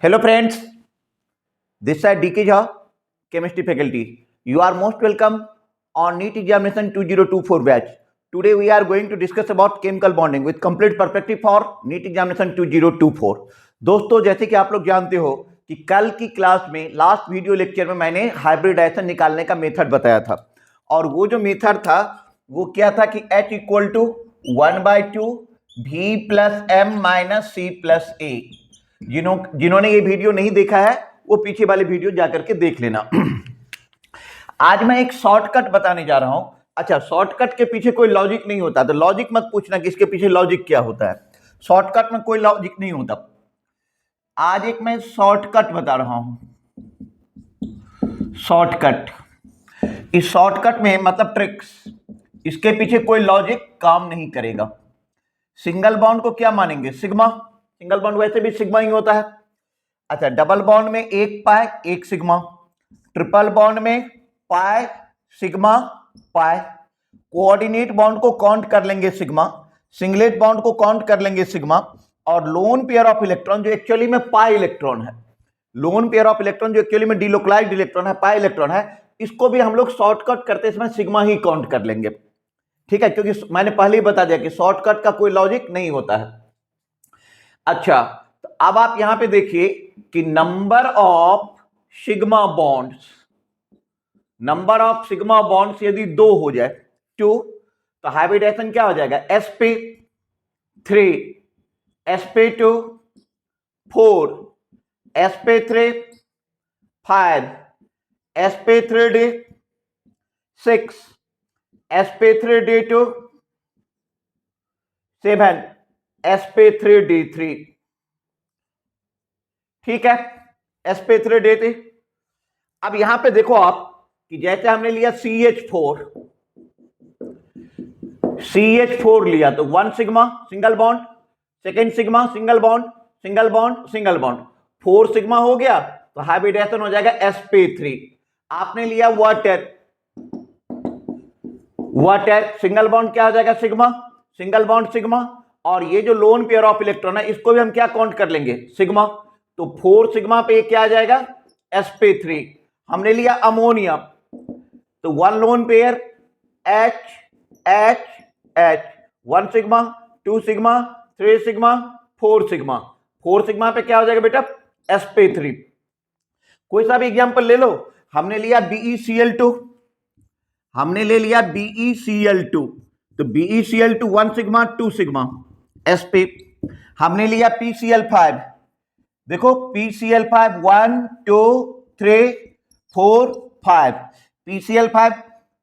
Hello friends, this side DK Jha, chemistry faculty. You are most welcome on NEET examination 2024 batch. Today we are going to discuss about chemical bonding with complete perspective for NEET examination 2024. दोस्तों जैसे कि आप लोग जानते हो कि कल की क्लास में लास्ट वीडियो लेक्चर में मैंने हाइब्रिडाइजेशन निकालने का मेथड बताया था और वो जो मेथड था वो क्या था कि H equal to 1/2 V plus M minus C plus A. जिन्होंने ये वीडियो नहीं देखा है वो पीछे वाले वीडियो जाकर के देख लेना। आज मैं एक शॉर्टकट बताने जा रहा हूं। अच्छा, शॉर्टकट के पीछे कोई लॉजिक नहीं होता, तो लॉजिक मत पूछना कि इसके पीछे लॉजिक क्या होता है। शॉर्टकट में कोई लॉजिक नहीं होता। आज एक मैं शॉर्टकट बता रहा हूं। शॉर्टकट, इस शॉर्टकट में मतलब ट्रिक्स, इसके पीछे कोई लॉजिक काम नहीं करेगा। सिंगल बॉन्ड को क्या मानेंगे? सिग्मा। सिंगल बॉन्ड वैसे भी सिग्मा ही होता है। अच्छा, डबल बॉन्ड में एक पाई एक सिग्मा, ट्रिपल बॉन्ड में pi sigma pi, coordinate bond को काउंट कर लेंगे सिग्मा, सिंगलेट बॉन्ड को काउंट कर लेंगे सिग्मा, और लोन पेयर ऑफ इलेक्ट्रॉन जो एक्चुअली में पाई इलेक्ट्रॉन है, लोन पेयर ऑफ इलेक्ट्रॉन जो एक्चुअली में डिलोकलाइज्ड इलेक्ट्रॉन है, पाई इलेक्ट्रॉन है, इसको भी हम लोग शॉर्टकट करते समय सिग्मा ही काउंट कर लेंगे। ठीक है, क्योंकि मैंने पहले ही बता दिया कि शॉर्टकट का कोई लॉजिक नहीं होता है। अच्छा, तो अब आप यहां पे देखिए कि number of sigma bonds, number of sigma bonds यदि 2 हो जाए 2, तो हाइब्रिडेशन क्या हो जाएगा? sp3 sp2 4 sp3 5 sp3d 6 sp3d2 7 sp3d3। ठीक है, sp3d3। अब यहां पे देखो आप कि जैसे हमने लिया CH4 लिया तो 1 sigma single bond, second sigma single bond single bond single bond, 4 sigma हो गया तो हाइब्रिडेशन हो जाएगा sp3। आपने लिया वाटर, वाटर सिंगल बॉन्ड क्या हो जाएगा? सिग्मा सिंगल बॉन्ड सिग्मा, और ये जो लोन पेयर ऑफ इलेक्ट्रॉन है इसको भी हम क्या काउंट कर लेंगे? सिग्मा। तो 4 सिग्मा पे क्या आ जाएगा? sp3। हमने लिया अमोनिया तो 1 lone pair H H H, 1 sigma 2 sigma 3 sigma 4 sigma, 4 sigma पे क्या हो जाएगा बेटा? sp3। कोई सा भी एग्जांपल ले लो। हमने लिया BeCl2, हमने ले लिया BeCl2 तो BeCl2 1 सिग्मा 2 सिग्मा sp। हमने लिया PCl5, देखो PCl5 1 2 3 4 5, PCl5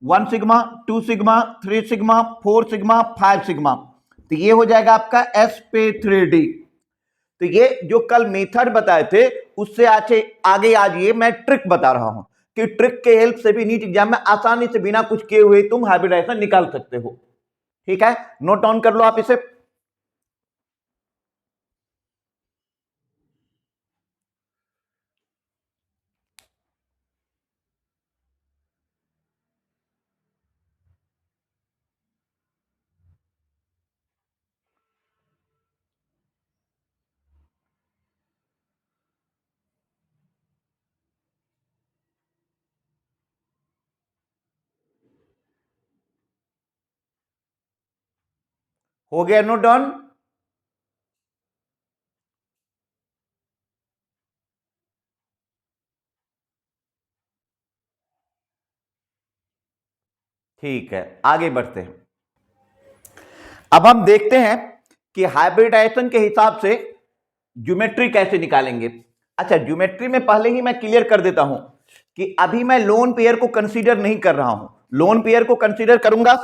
1 sigma 2 sigma 3 sigma 4 sigma 5 sigma, तो ये हो जाएगा आपका sp3d। तो ये जो कल मेथड बताए थे उससे आगे आज ये मैं ट्रिक बता रहा हूं कि ट्रिक के हेल्प से भी नीट एग्जाम में आसानी से बिना कुछ किए हुए तुम हाइब्रिडाइजेशन निकाल सकते हो। ठीक है, नोट डाउन कर लो आप इसे। हो गया नोट डाउन? ठीक है, आगे बढ़ते हैं। अब हम देखते हैं कि हाइब्रिडाइजेशन के हिसाब से ज्योमेट्री कैसे निकालेंगे। अच्छा, ज्योमेट्री में पहले ही मैं क्लियर कर देता हूं कि अभी मैं लोन पेयर को कंसीडर नहीं कर रहा हूं। लोन पेयर को कंसीडर करूंगा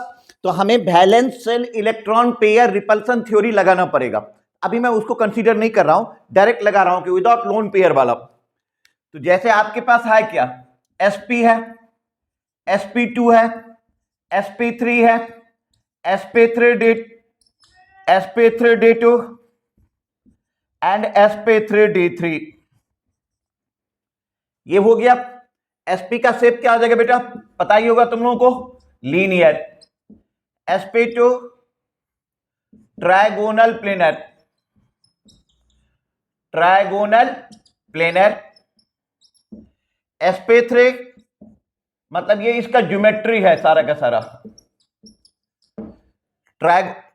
तो हमें valence shell electron pair repulsion theory लगाना पड़ेगा। अभी मैं उसको कंसीडर नहीं कर रहा हूं, डायरेक्ट लगा रहा हूं कि विदाउट लोन पेयर वाला। तो जैसे आपके पास है क्या? sp है, sp2 है, sp3 है, sp3d2 एंड sp3d3। ये हो गया। sp का शेप क्या हो जाएगा बेटा? पता ही होगा तुम लोगों को, linear. sp2 trigonal planar, trigonal planar. sp3 मतलब ये इसका ज्योमेट्री है सारा का सारा।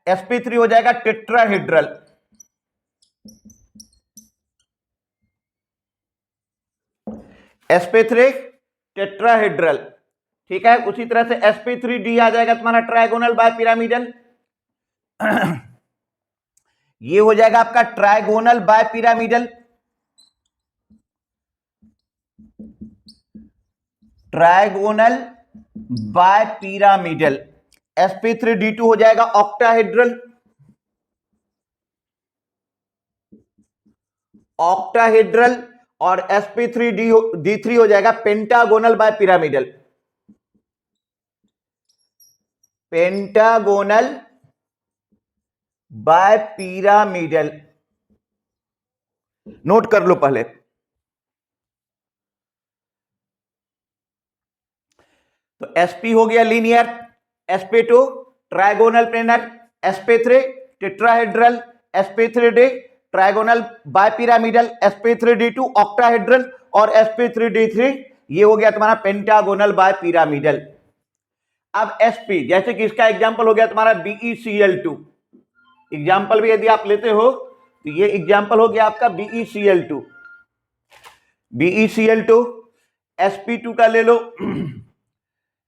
sp3 हो जाएगा टेट्राहेड्रल। sp3 टेट्राहेड्रल, ठीक है। उसी तरह से sp3d आ जाएगा तुम्हारा ट्रायगोनल बाय पिरामिडल। ये हो जाएगा आपका trigonal bipyramidal. Trigonal bipyramidal. sp3d2 हो जाएगा ऑक्टाहेड्रल। ऑक्टाहेड्रल। और sp3d3 हो जाएगा pentagonal bipyramidal. Pentagonal bipyramidal. Note कर लो पहले। तो sp हो गया linear, sp2 trigonal planar, sp3 tetrahedral, sp3d trigonal bipyramidal, sp3d2 octahedral और sp3d3 ये हो गया तुम्हारा पेंटागोनल बाय पिरामिडल। अब sp जैसे कि इसका एग्जांपल हो गया तुम्हारा BeCl2। एग्जांपल भी यदि आप लेते हो तो ये एग्जांपल हो गया आपका BeCl2। BeCl2 sp2 का ले लो।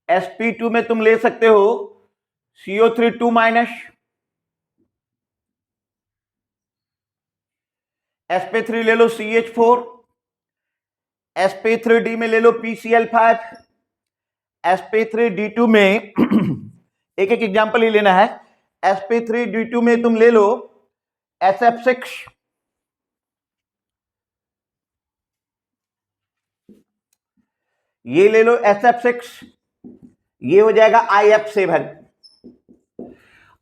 sp2 में तुम ले सकते हो CO3 2 माइनस, sp3 ले लो CH4, sp3d में ले लो PCl5, sp3d2 में एक एक एग्जांपल ही लेना है। sp3d2 में तुम ले लो SF6, ये ले लो SF6, ये हो जाएगा IF7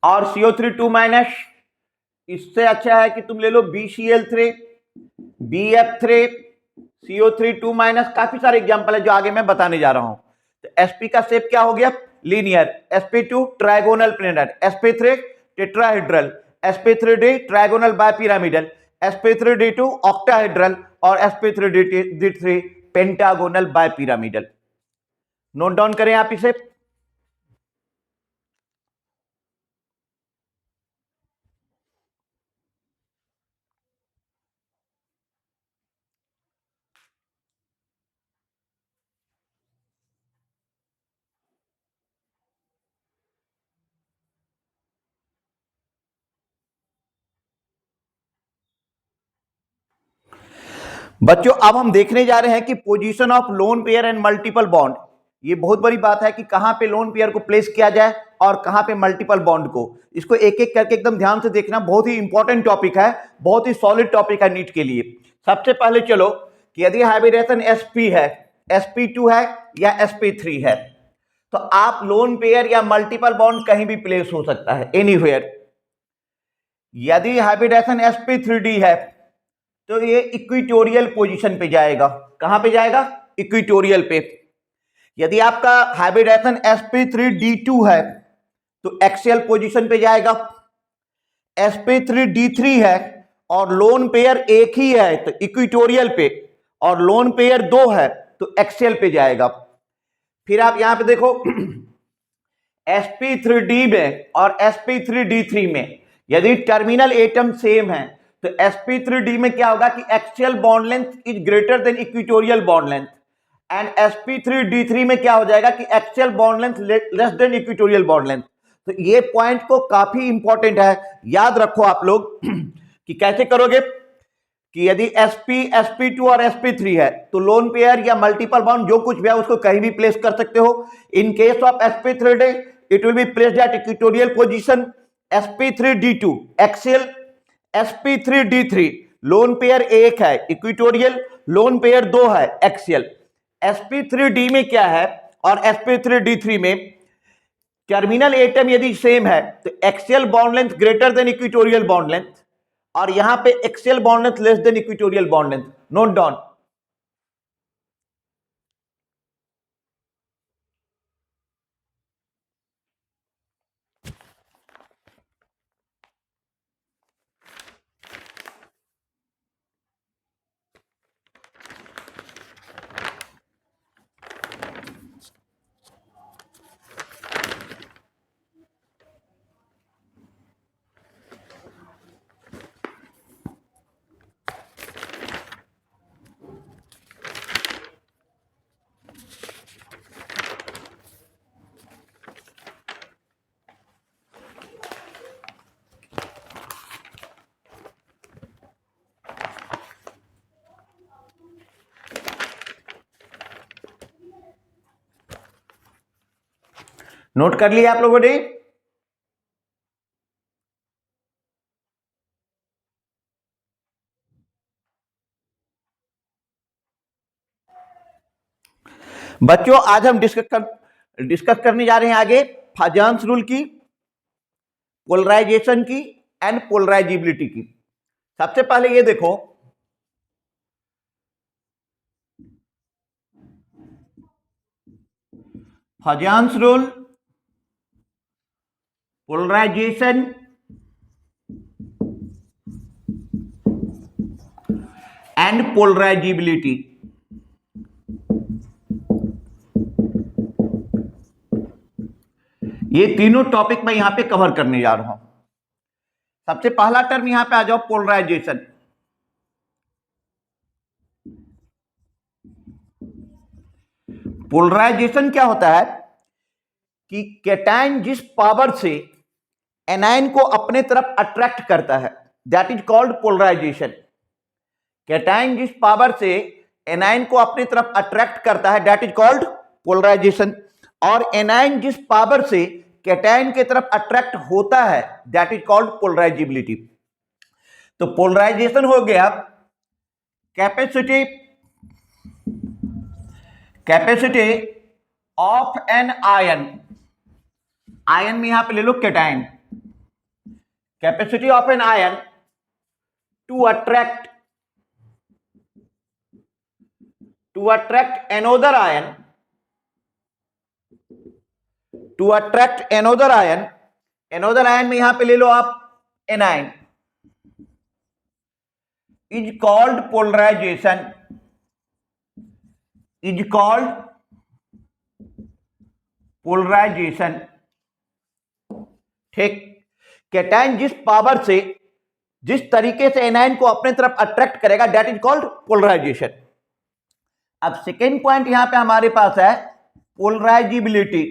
और CO3 2 माइनस। इससे अच्छा है कि तुम ले लो BCl3, BF3, CO3 2 माइनस। काफी सारे एग्जांपल है जो आगे मैं बताने जा रहा हूं। तो sp का शेप क्या हो गया? Linear. sp2 trigonal planar, sp3 tetrahedral, sp3d trigonal bipyramidal, sp3d2 octahedral और sp3d3 pentagonal bipyramidal. Note down करें आप इसे। बच्चों अब हम देखने जा रहे हैं कि position of lone pair and multiple bond. ये बहुत बड़ी बात है कि कहां पे लोन पेयर को प्लेस किया जाए और कहां पे मल्टीपल बॉन्ड को। इसको एक एक करके एकदम ध्यान से देखना, बहुत ही इंपॉर्टेंट टॉपिक है, बहुत ही सॉलिड टॉपिक है नीट के लिए। सबसे पहले चलो कि यदि हाइब्रिडेशन sp है, sp2 है या sp3 है, तो आप लोन पेयर या मल्टीपल बॉन्ड कहीं भी प्लेस हो सकता है, एनीवेयर। यदि हाइब्रिडेशन sp3d है तो ये इक्विटोरियल पोजीशन पे जाएगा। कहां पे जाएगा? इक्विटोरियल पे। यदि आपका हाइब्रिडेशन sp3d2 है तो एक्सियल पोजीशन पे जाएगा। sp3d3 है और लोन पेयर एक ही है तो इक्विटोरियल पे, और लोन पेयर दो है तो एक्सियल पे जाएगा। फिर आप यहां पे देखो sp3d में और sp3d3 में यदि टर्मिनल एटम सेम है तो sp3d में क्या होगा कि axial bond length is greater than equatorial bond length, and sp3d3 में क्या हो जाएगा कि axial bond length less than equatorial bond length. तो ये पॉइंट को काफी इंपॉर्टेंट है, याद रखो आप लोग कि कैसे करोगे कि यदि sp2 और sp3 है तो लोन पेयर या मल्टीपल बॉन्ड जो कुछ भी है उसको कहीं भी प्लेस कर सकते हो। In case of sp3d it will be placed at equatorial position. sp3d2 axial, sp3d3 lone pair एक है इक्वेटोरियल, लोन पेयर दो है एक्सियल। sp3d में क्या है और sp3d3 में टर्मिनल एटम यदि सेम है तो axial bond length greater than equatorial bond length, और यहां पे axial bond length less than equatorial bond length. Note down. Note कर लिया आप लोगों ने? बच्चों आज हम डिस्कस करने जा रहे हैं आगे फाजान्स रूल की, पोलराइजेशन की एंड पोलराइजिबिलिटी की। सबसे पहले ये देखो, फाजान्स रूल, पोलराइजेशन एंड पोलराइजिबिलिटी। ये तीनों टॉपिक मैं यहां पे कवर करने जा रहा हूं। सबसे पहला टर्म यहां पे आ जाओ, पोलराइजेशन। पोलराइजेशन क्या होता है कि कैटायन जिस पावर से एनायन को अपने तरफ अट्रैक्ट करता है, that is called polarization. Cation जिस पावर से एनायन को अपनी तरफ अट्रैक्ट करता है, दैट इज कॉल्ड पोलराइजेशन। और एनायन जिस पावर से कैटायन की तरफ अट्रैक्ट होता है, दैट इज कॉल्ड पोलराइजिबिलिटी। तो पोलराइजेशन हो गया capacity of an ion. Ion में यहां पे ले लो cation. Capacity of an ion to attract another ion, another ion में यहां पे ले लो आप anion, is called polarization, ठीक। कैटायन जिस पावर से, जिस तरीके से एनायन को अपने तरफ अट्रैक्ट करेगा, दैट इज कॉल्ड पोलराइजेशन। अब सेकेंड पॉइंट यहां पे हमारे पास है polarizability.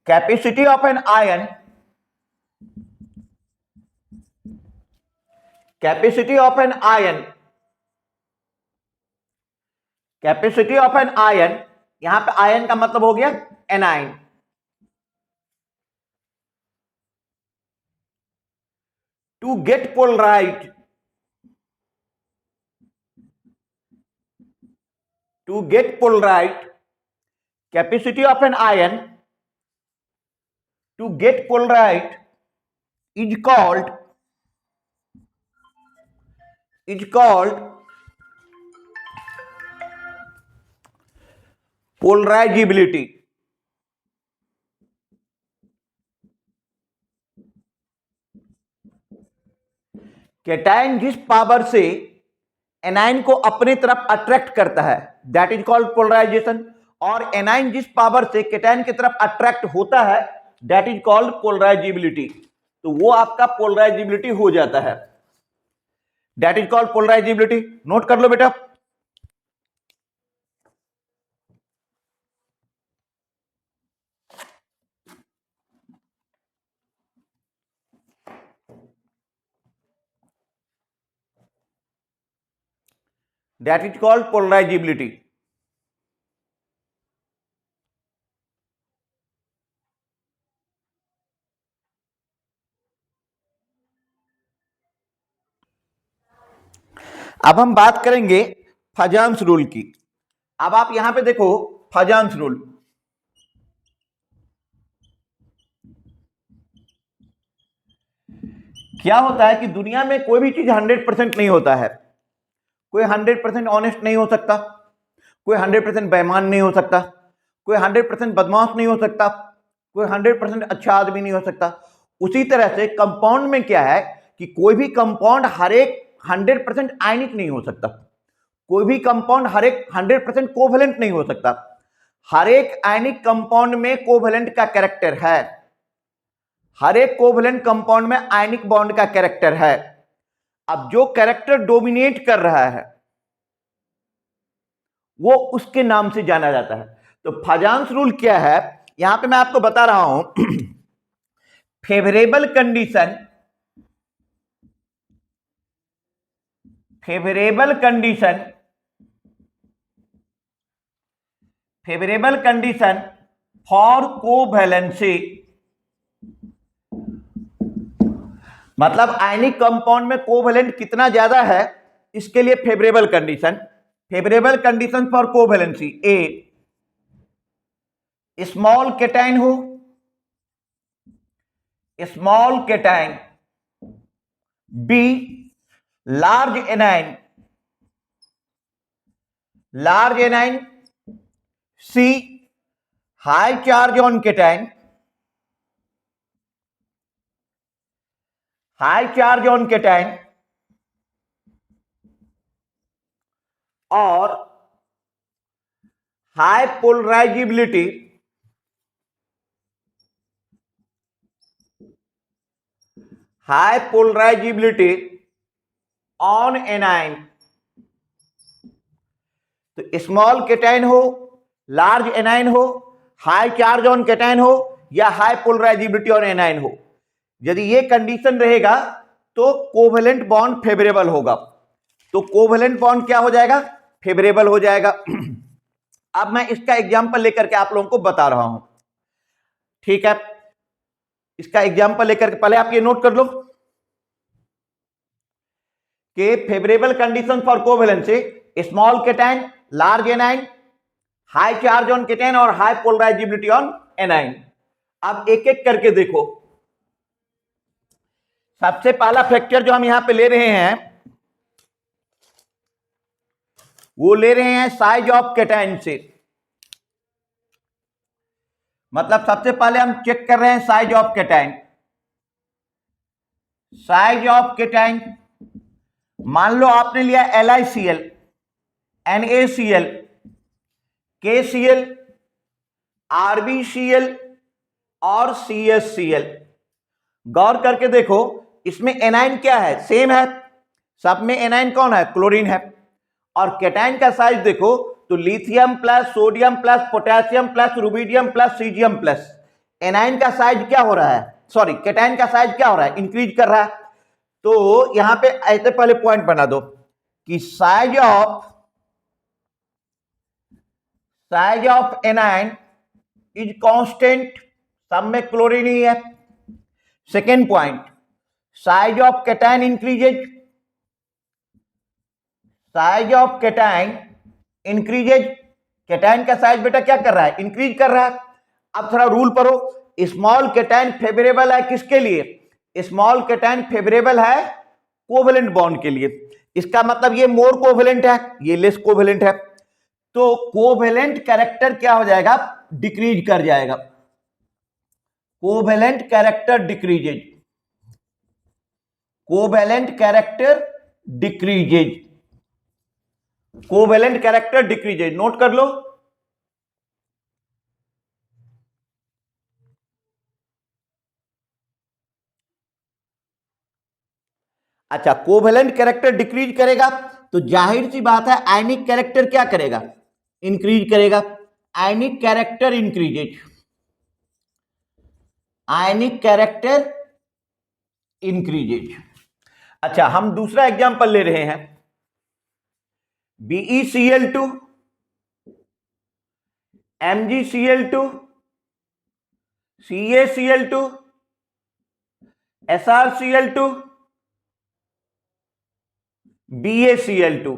Capacity of an ion, यहां पे आयन का मतलब हो गया anion. To get polarized, capacity of an ion to get polarized is called polarizability। Cation जिस पावर से एनायन को अपनी तरफ अट्रैक्ट करता है, दैट इज कॉल्ड पोलराइजेशन। और एनायन जिस पावर से कैटायन की तरफ अट्रैक्ट होता है, दैट इज कॉल्ड पोलराइजिबिलिटी। तो वो आपका पोलराइजिबिलिटी हो जाता है, that is called polarisability. Note कर लो बेटा। That is called polarisability. अब हम बात करेंगे फाजान्स रूल की। अब आप यहां पे देखो फाजान्स रूल। क्या होता है कि दुनिया में कोई भी चीज 100% नहीं होता है। कोई 100% ऑनेस्ट नहीं हो सकता, कोई 100% बेईमान नहीं हो सकता, कोई 100% बदमाश नहीं हो सकता, कोई 100% अच्छा आदमी नहीं हो सकता। उसी तरह से कंपाउंड में क्या है कि कोई भी कंपाउंड हर एक 100% आयनिक नहीं हो सकता, कोई भी कंपाउंड हर एक 100% कोवेलेंट नहीं हो सकता। हर एक आयनिक कंपाउंड में कोवेलेंट का कैरेक्टर है, हर एक कोवेलेंट कंपाउंड में आयनिक बॉन्ड का कैरेक्टर है। अब जो कैरेक्टर डोमिनेट कर रहा है वो उसके नाम से जाना जाता है। तो फाजान्स रूल क्या है, यहां पे मैं आपको बता रहा हूं। Favourable condition favourable condition for covalency, मतलब आयनिक कंपाउंड में कोवैलेंट कितना ज्यादा है इसके लिए favourable condition. Favourable condition for covalency, A small cation हो, small cation, B large anion, large anion, C high charge on cation, high charge on cation, और high polarizability, high polarizability on anion. तो small cation हो, large anion हो, high charge on cation हो, या high polarizability on A9 हो, यदि ये condition रहेगा तो कोवैलेंट बॉन्ड फेवरेबल होगा। तो कोवैलेंट बॉन्ड क्या हो जाएगा? फेवरेबल हो जाएगा। अब मैं इसका एग्जांपल लेकर के आप लोगों को बता रहा हूं, ठीक है? इसका एग्जांपल लेकर के पहले आप ये नोट कर लो कि favourable condition for covalency small cation, large A9, high charge on cation और हाई पोलराइजिबिलिटी ऑन एनाइन। अब एक एक करके देखो। सबसे पहला फैक्टर जो हम यहां पे ले रहे हैं वो ले रहे हैं साइज ऑफ केटाइन से। मतलब सबसे पहले हम चेक कर रहे हैं size of cation. Size of cation, मान लो आपने लिया LiCl, NaCl, KCl, RbCl और CsCl। गौर करके देखो इसमें एनाइन क्या है? सेम है, सब में एनाइन कौन है? क्लोरीन है। और केटाइन का साइज देखो तो lithium plus sodium plus potassium plus rubidium plus caesium plus, A9 का साइज क्या हो रहा है? सॉरी, केटाइन का साइज क्या हो रहा है? इंक्रीज कर रहा है। तो यहां पे ऐसे पहले पॉइंट बना दो कि size of anion is constant, सब में क्लोरीन ही है। Second point, size of cation increases, size of cation increases. Cation का साइज बेटा क्या कर रहा है? इंक्रीज कर रहा है। अब थोड़ा रूल पढ़ो, स्मॉल केटाइन फेवरेबल है किसके लिए? स्मॉल केटाइन फेवरेबल है कोवैलेंट बॉन्ड के लिए। इसका मतलब ये मोर कोवैलेंट है, ये लेस कोवैलेंट है। तो कोवैलेंट कैरेक्टर क्या हो जाएगा? डिक्रीज कर जाएगा। Covalent character decreases, covalent character decreases, covalent character decreases. Note कर लो। अच्छा, कोवैलेंट कैरेक्टर डिक्रीज करेगा तो जाहिर सी बात है आयनिक कैरेक्टर क्या करेगा? इंक्रीज करेगा। आयनिक कैरेक्टर इंक्रीजेज, आयनिक कैरेक्टर इंक्रीजेज। अच्छा, हम दूसरा एग्जांपल ले रहे हैं, BeCl2, MgCl2, CaCl2, SrCl2, BaCl2।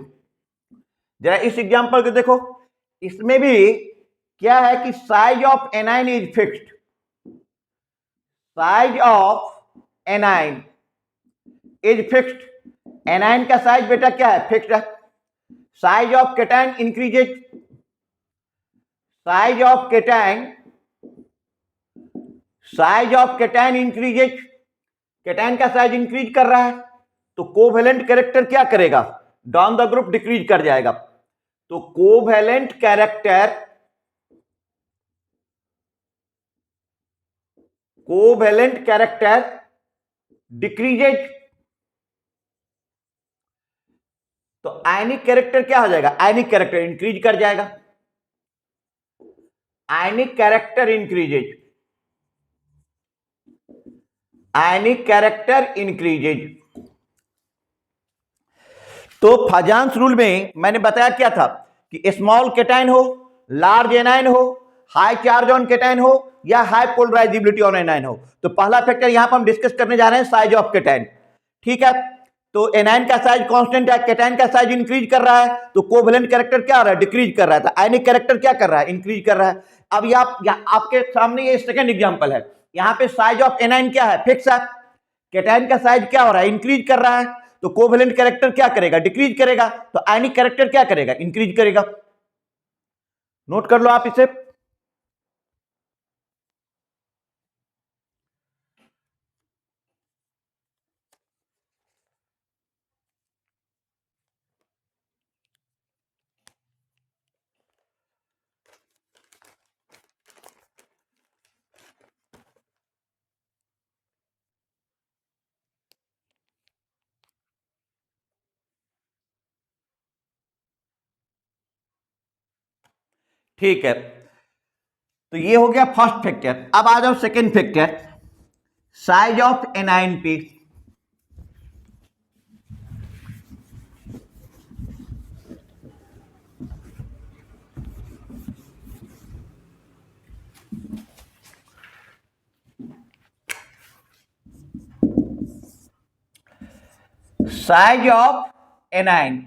जरा इस एग्जांपल को देखो, इसमें भी क्या है कि size of anion is fixed. Size of anion is fixed. A9 का साइज बेटा क्या है? फिक्स्ड है। Size of cation increases, size of cation, size of cation increases. Cation का साइज इंक्रीज कर रहा है तो कोवैलेंट कैरेक्टर क्या करेगा? डाउन द ग्रुप डिक्रीज कर जाएगा। तो covalent character, covalent character decreases. तो आयनिक कैरेक्टर क्या हो जाएगा? आयनिक कैरेक्टर इंक्रीज कर जाएगा। आयनिक कैरेक्टर इंक्रीजेज, आयनिक कैरेक्टर इंक्रीजेज। तो फाजान्स रूल में मैंने बताया क्या था कि स्मॉल केटाइन हो, लार्ज एनायन हो, हाई चार्ज ऑन केटायन हो, या हाई पोलराइजेबिलिटी ऑन एनायन हो। तो पहला फैक्टर यहां पर हम डिस्कस करने जा रहे हैं साइज ऑफ केटायन। ठीक है, तो एनायन का साइज कांस्टेंट है, केटायन का साइज इंक्रीज कर रहा है, तो कोवेलेंट कैरेक्टर क्या हो रहा है, डिक्रीज कर रहा है। तो आयनिक कैरेक्टर क्या कर रहा है, इंक्रीज कर रहा है। अब ये आपके सामने ये सेकंड एग्जांपल है, यहां पे साइज ऑफ एनायन क्या है, फिक्स है। केटायन का साइज क्या हो रहा है, इंक्रीज कर रहा है, तो कोवेलेंट कैरेक्टर क्या करेगा, डिक्रीज करेगा। तो आयनिक कैरेक्टर क्या करेगा, इंक्रीज करेगा। नोट कर लो आप इसे। ठीक है, तो ये हो गया फर्स्ट फैक्टर। अब आ जाओ second factor, size of anion पे। साइज ऑफ एनाइन,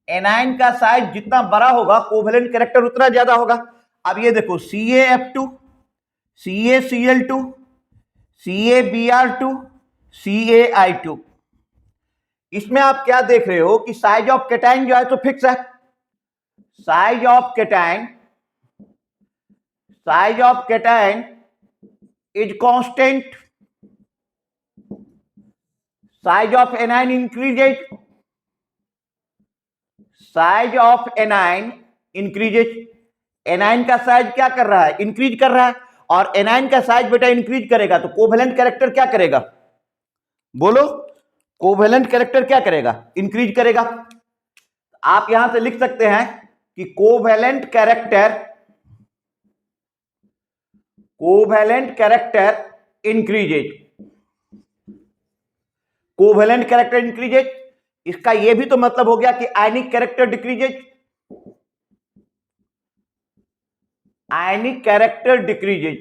एनाइन का साइज जितना बड़ा होगा कोवेलेंट कैरेक्टर उतना ज्यादा होगा। अब ये देखो CaF2, CaCl2, CaBr2, CaI2, इसमें आप क्या देख रहे हो कि साइज ऑफ कैटायन जो है तो फिक्स है। Size of cation, size of cation is constant, size of anion increases, size of anion increases. A9 का साइज क्या कर रहा है, इंक्रीज कर रहा है, और एनाइन का साइज बेटा इंक्रीज करेगा तो कोवेलेंट कैरेक्टर क्या करेगा, बोलो, कोवेलेंट कैरेक्टर क्या करेगा, इंक्रीज करेगा। आप यहां से लिख सकते हैं कि covalent character, covalent character increases, covalent character increases. इसका यह भी तो मतलब हो गया कि आयनिक कैरेक्टर डिक्रीजेज, आयनिक कैरेक्टर डिक्रीजेज,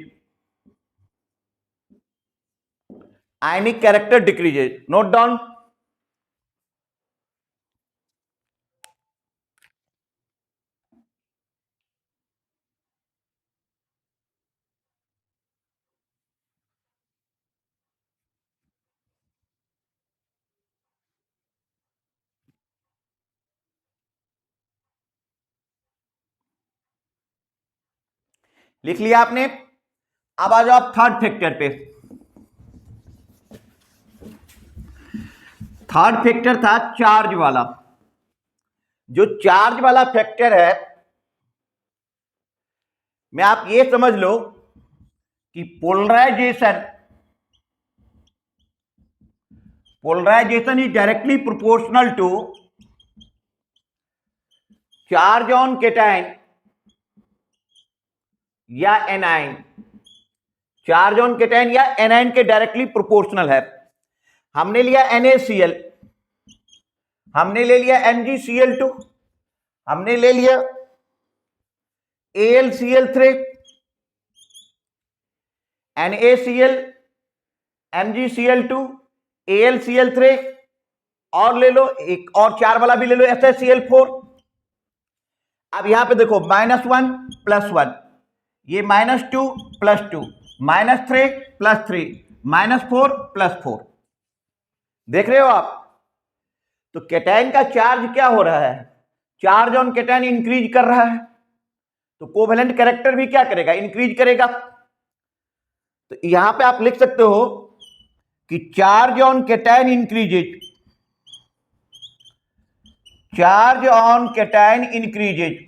आयनिक कैरेक्टर डिक्रीजेज। Note down. लिख लिया आपने। अब आ जाओ आप थर्ड फैक्टर पे। थर्ड फैक्टर था चार्ज वाला। जो चार्ज वाला फैक्टर है, में आप ये समझ लो कि polarization, polarization is directly proportional to charge on cation या एनाइन, चार्ज ऑन केटायन या एनाइन के डायरेक्टली प्रोपोर्शनल है। हमने लिया NaCl, हमने ले लिया MgCl2, हमने ले लिया AlCl3, NaCl, MgCl2, AlCl3, और ले लो एक और चार वाला भी ले लो SaCl4। अब यहां पे देखो -1 +1, ये -2 +2, -3 +3, -4 +4। देख रहे हो आप? तो केटायन का चार्ज क्या हो रहा है, चार्ज ऑन केटायन इंक्रीज कर रहा है, तो कोवेलेंट कैरेक्टर भी क्या करेगा, इंक्रीज करेगा। तो यहां पे आप लिख सकते हो कि charge on cation increases, charge on cation increases.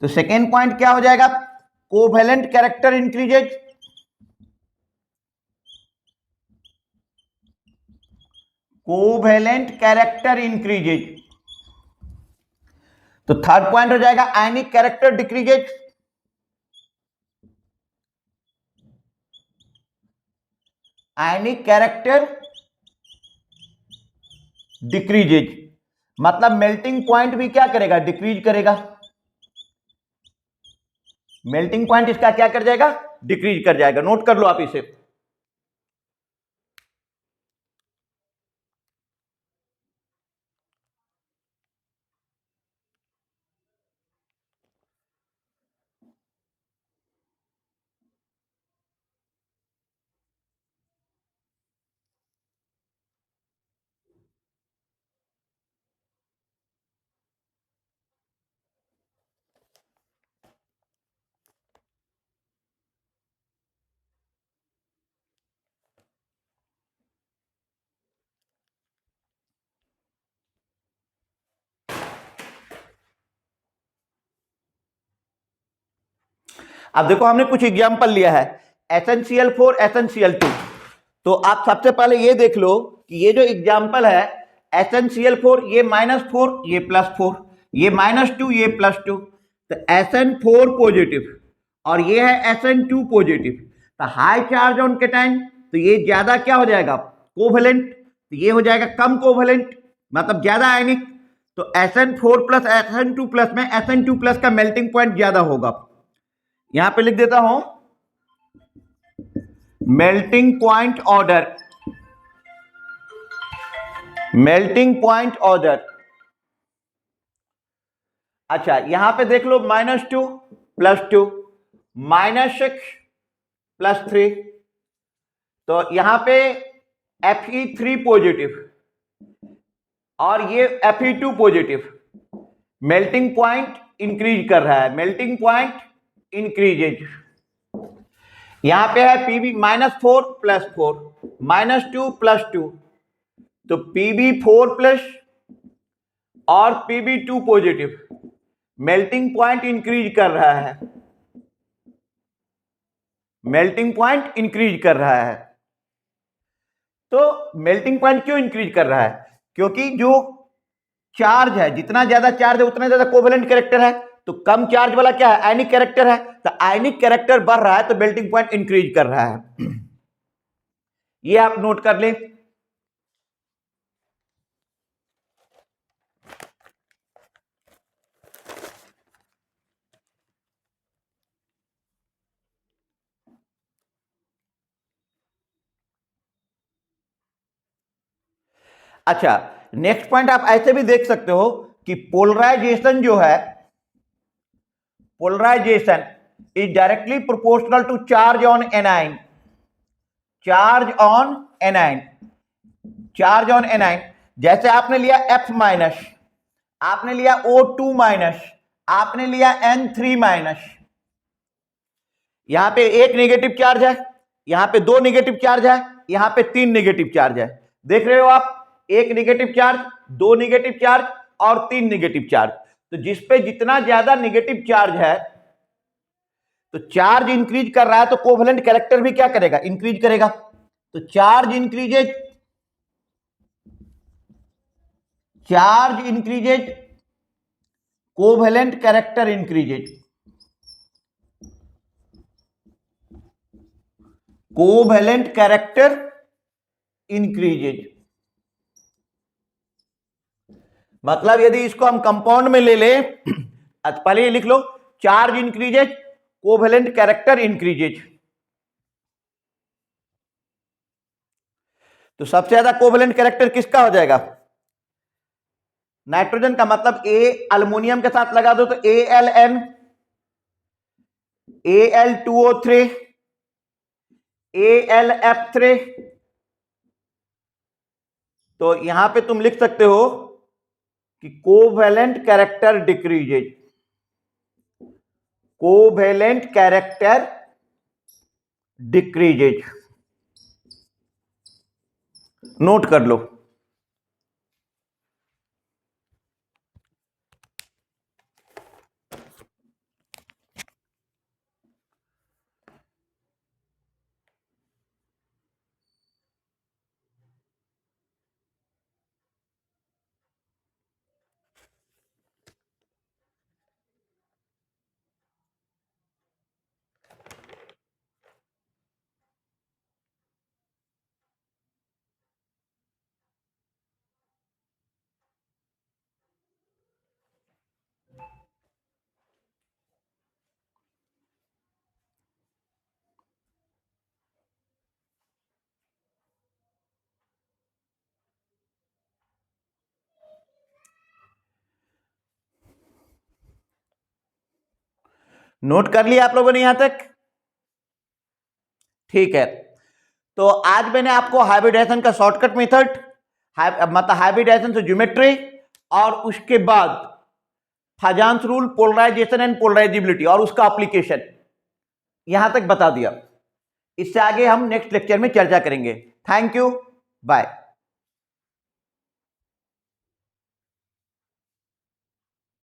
तो सेकेंड पॉइंट क्या हो जाएगा, covalent character increases, covalent character increases. तो थर्ड पॉइंट हो जाएगा आयनिक कैरेक्टर डिक्रीजेज, आयनिक कैरेक्टर डिक्रीजेज। मतलब मेल्टिंग पॉइंट भी क्या करेगा, डिक्रीज करेगा। मेल्टिंग पॉइंट इसका क्या कर जाएगा, डिक्रीज कर जाएगा। नोट कर लो आप इसे। अब देखो हमने कुछ एग्जांपल लिया है, SnCl4 SnCl2। तो आप सबसे पहले ये देख लो कि ये जो एग्जांपल है SnCl4, ये -4 ये +4, ये -2 ये +2, तो Sn4 पॉजिटिव और ये है Sn2 पॉजिटिव। तो हाई चार्ज ऑन कैटायन, तो ये ज्यादा क्या हो जाएगा, कोवेलेंट। तो ये हो जाएगा कम कोवेलेंट, मतलब ज्यादा आयनिक। तो Sn4 प्लस Sn2 प्लस में Sn2 प्लस का मेल्टिंग पॉइंट ज्यादा होगा। यहां पे लिख देता हूं melting point order, melting point order. अच्छा यहां पे देख लो -2 +2 -6 +3, तो यहां पे Fe3 पॉजिटिव और ये Fe2 positive. Melting point increase कर रहा है, मेल्टिंग पॉइंट इंक्रीजेज। यहां पे है Pb -4 +4 -2 +2, तो Pb4 प्लस और Pb2 positive, melting point increase कर रहा है, मेल्टिंग पॉइंट इंक्रीज कर रहा है। तो मेल्टिंग पॉइंट क्यों इंक्रीज कर रहा है, क्योंकि जो चार्ज है, जितना ज्यादा चार्ज है उतना ज्यादा कोवेलेंट कैरेक्टर है। तो कम चार्ज वाला क्या है, आयनिक कैरेक्टर है। तो आयनिक कैरेक्टर बढ़ रहा है तो मेल्टिंग पॉइंट इंक्रीज कर रहा है। ये आप नोट कर लें। अच्छा नेक्स्ट पॉइंट आप ऐसे भी देख सकते हो कि पोलराइजेशन जो है, polarization is directly proportional to charge on anion, charge on anion, charge on anion. जैसे आपने लिया F माइनस, आपने लिया O2 माइनस, आपने लिया N3 माइनस। यहां पे एक नेगेटिव चार्ज है, यहां पे दो नेगेटिव चार्ज है, यहां पे तीन नेगेटिव चार्ज है। देख रहे हो आप, एक नेगेटिव चार्ज, दो नेगेटिव चार्ज और तीन नेगेटिव चार्ज। तो जिसपे जितना ज्यादा नेगेटिव चार्ज है, तो चार्ज इंक्रीज कर रहा है तो कोवेलेंट कैरेक्टर भी क्या करेगा, इंक्रीज करेगा। तो charge increases, charge increases, covalent character increases, covalent character increases. मतलब यदि इसको हम कंपाउंड में ले लें, पहले ये लिख लो, charge increases, covalent character increases. तो सबसे ज्यादा कोवेलेंट कैरेक्टर किसका हो जाएगा, नाइट्रोजन का। मतलब ए अल्युमिनियम के साथ लगा दो तो AlN, Al2O3, AlF3। तो यहां पे तुम लिख सकते हो कि covalent character decreases, covalent character decreases. Note कर लो। नोट कर लिया आप लोगों ने यहां तक? ठीक है, तो आज मैंने आपको हाइब्रिडाइजेशन का शॉर्टकट मेथड, मतलब हाइब्रिडाइजेशन से ज्योमेट्री, और उसके बाद फाजान्स रूल, पोलराइजेशन एंड पोलराइजेबिलिटी और उसका एप्लीकेशन यहां तक बता दिया। इससे आगे हम नेक्स्ट लेक्चर में चर्चा करेंगे। Thank you, bye.